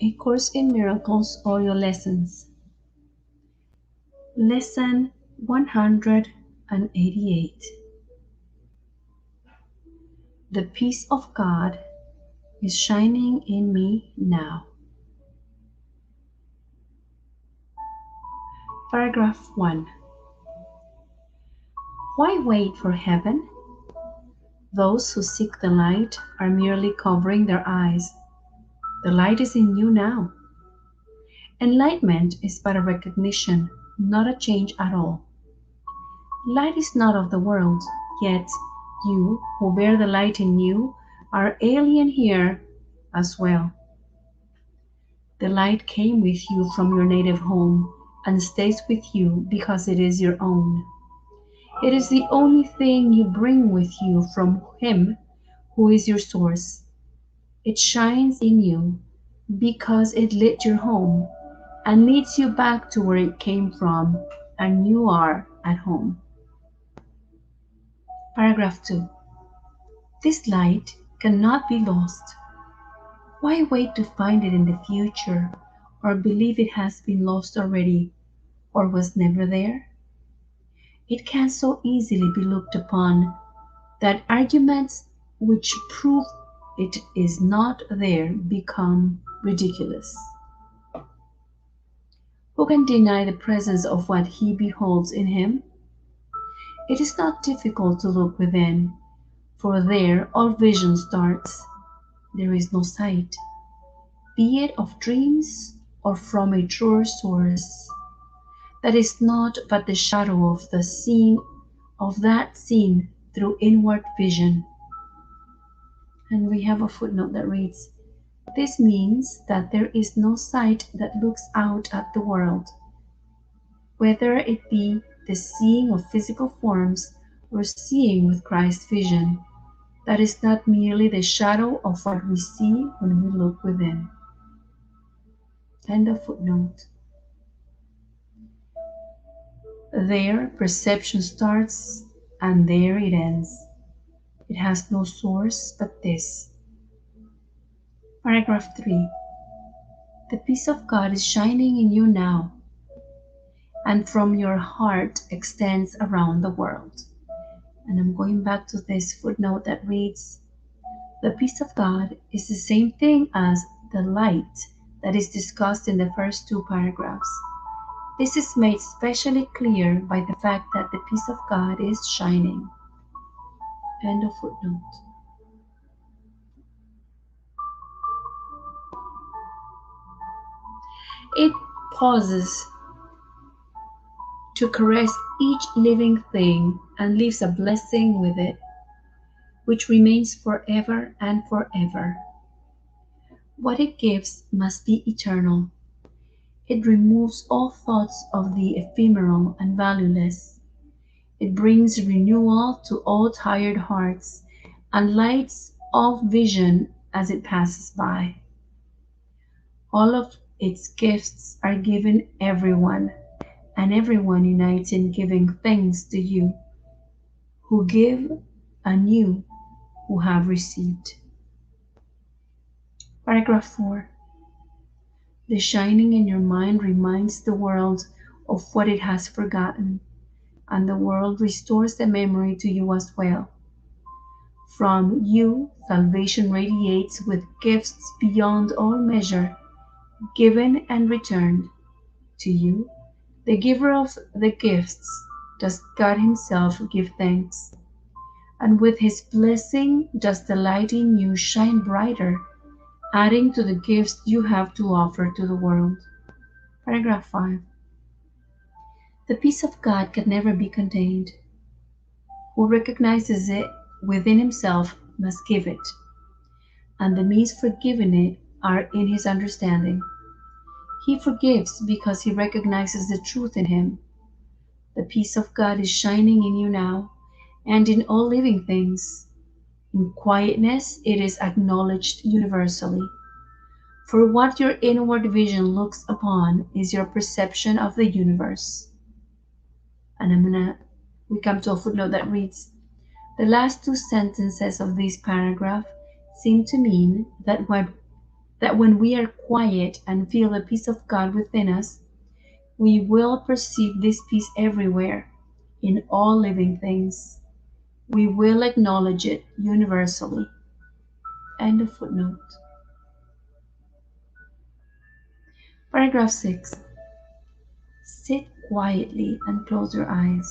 A Course in Miracles audio lessons. Lesson 188. The peace of God is shining in me now. Paragraph 1. Why wait for heaven? Those who seek the light are merely covering their eyes. The light is in you now. Enlightenment is but a recognition, not a change at all. Light is not of the world, yet you, who bear the light in you, are alien here as well. The light came with you from your native home and stays with you because it is your own. It is the only thing you bring with you from Him who is your source. It shines in you because it lit your home and leads you back to where it came from, and you are at home. Paragraph 2. This light cannot be lost. Why wait to find it in the future, or believe it has been lost already, or was never there? It can so easily be looked upon that arguments which prove it is not there become ridiculous. Who can deny the presence of what he beholds in him? It is not difficult to look within, for there all vision starts. There is no sight, be it of dreams or from a truer source, that is not but the shadow of the seeing of that seen through inward vision. And we have a footnote that reads, this means that there is no sight that looks out at the world, whether it be the seeing of physical forms or seeing with Christ's vision, that is not merely the shadow of what we see when we look within. End of footnote. There perception starts and there it ends. It has no source but this. Paragraph 3. The peace of God is shining in you now, and from your heart extends around the world. And I'm going back to this footnote that reads, the peace of God is the same thing as the light that is discussed in the first two paragraphs. This is made specially clear by the fact that the peace of God is shining. End of footnote. It pauses to caress each living thing and leaves a blessing with it, which remains forever and forever. What it gives must be eternal. It removes all thoughts of the ephemeral and valueless. It brings renewal to all tired hearts and lights all vision as it passes by. All of its gifts are given everyone, and everyone unites in giving thanks to you, who give and you who have received. Paragraph 4. The shining in your mind reminds the world of what it has forgotten, and the world restores the memory to you as well. From you, salvation radiates with gifts beyond all measure, given and returned. To you, the giver of the gifts, does God Himself give thanks. And with His blessing does the light in you shine brighter, adding to the gifts you have to offer to the world. Paragraph 5. The peace of God can never be contained. Who recognizes it within himself must give it, and the means for giving it are in his understanding. He forgives because he recognizes the truth in him. The peace of God is shining in you now and in all living things. In quietness, it is acknowledged universally. For what your inward vision looks upon is your perception of the universe. And we come to a footnote that reads, the last two sentences of this paragraph seem to mean that what that when we are quiet and feel the peace of God within us, we will perceive this peace everywhere, in all living things. We will acknowledge it universally. End of footnote. Paragraph 6. Sit quietly and close your eyes.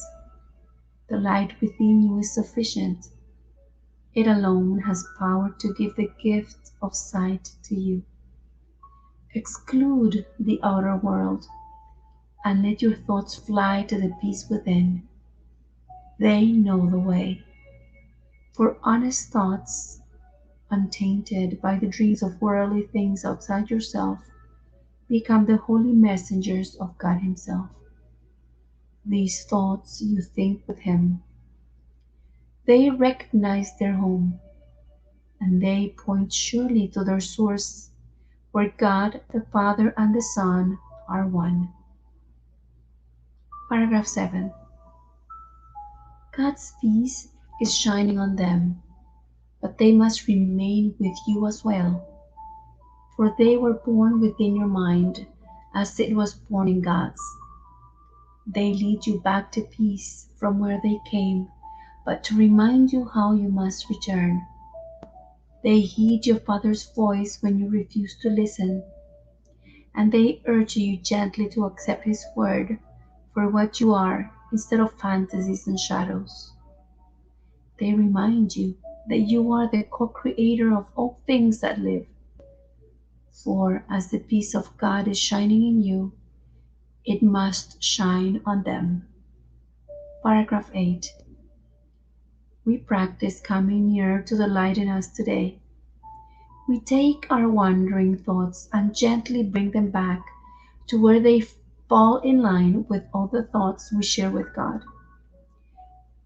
The light within you is sufficient. It alone has power to give the gift of sight to you. Exclude the outer world and let your thoughts fly to the peace within. They know the way. For honest thoughts, untainted by the dreams of worldly things outside yourself, become the holy messengers of God Himself. These thoughts you think with Him. They recognize their home, and they point surely to their source, where God, the Father, and the Son are one. Paragraph 7. God's peace is shining on them, but they must remain with you as well, for they were born within your mind as it was born in God's. They lead you back to peace from where they came, but to remind you how you must return. They heed your Father's voice when you refuse to listen, and they urge you gently to accept His word for what you are instead of fantasies and shadows. They remind you that you are the co-creator of all things that live, for as the peace of God is shining in you, it must shine on them. Paragraph 8. We practice coming nearer to the light in us today. We take our wandering thoughts and gently bring them back to where they fall in line with all the thoughts we share with God.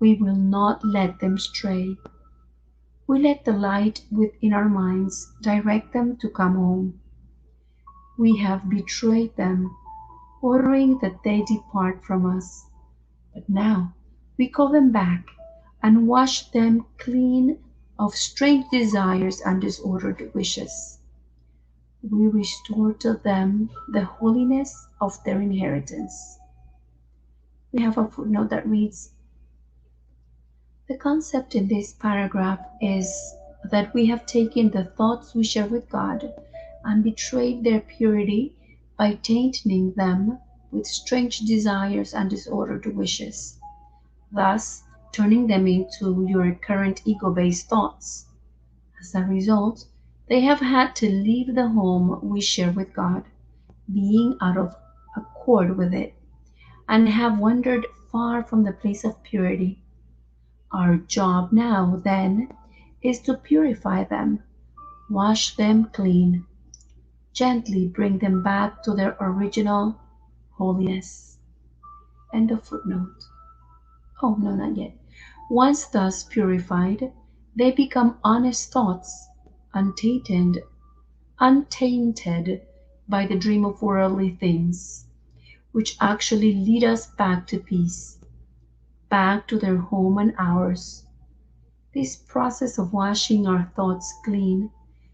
We will not let them stray. We let the light within our minds direct them to come home. We have betrayed them, ordering that they depart from us. But now we call them back and wash them clean of strange desires and disordered wishes. We restore to them the holiness of their inheritance. We have a footnote that reads, the concept in this paragraph is that we have taken the thoughts we share with God and betrayed their purity by tainting them with strange desires and disordered wishes, thus turning them into your current ego-based thoughts. As a result, they have had to leave the home we share with God, being out of accord with it, and have wandered far from the place of purity. Our job now, then, is to purify them, wash them clean, gently bring them back to their original holiness. End of footnote. Oh, no, not yet. Once thus purified, they become honest thoughts, untainted by the dream of worldly things, which actually lead us back to peace, back to their home and ours. This process of washing our thoughts clean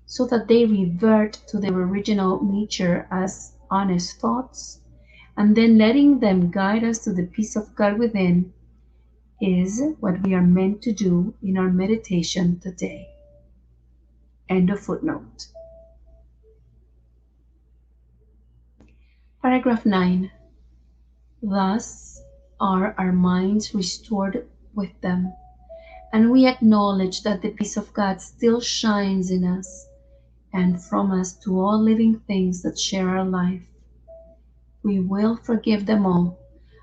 so that they revert to their original nature as honest thoughts, and then letting them guide us to the peace of God within, is what we are meant to do in our meditation today. End of footnote. Paragraph 9. Thus are our minds restored with them, and we acknowledge that the peace of God still shines in us and from us to all living things that share our life. We will forgive them all,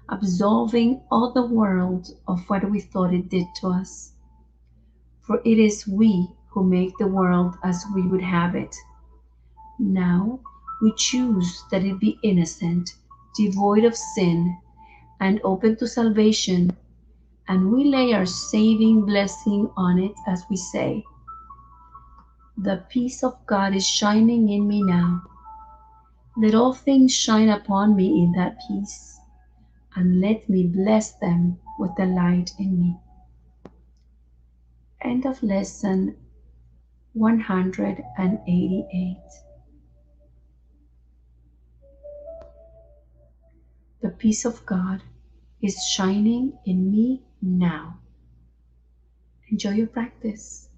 absolving all the world of what we thought it did to us. For it is we who make the world as we would have it. Now we choose that it be innocent, devoid of sin, and open to salvation, and we lay our saving blessing on it as we say, the peace of God is shining in me now. Let all things shine upon me in that peace, and let me bless them with the light in me. End of lesson 188. The peace of God is shining in me now. Enjoy your practice.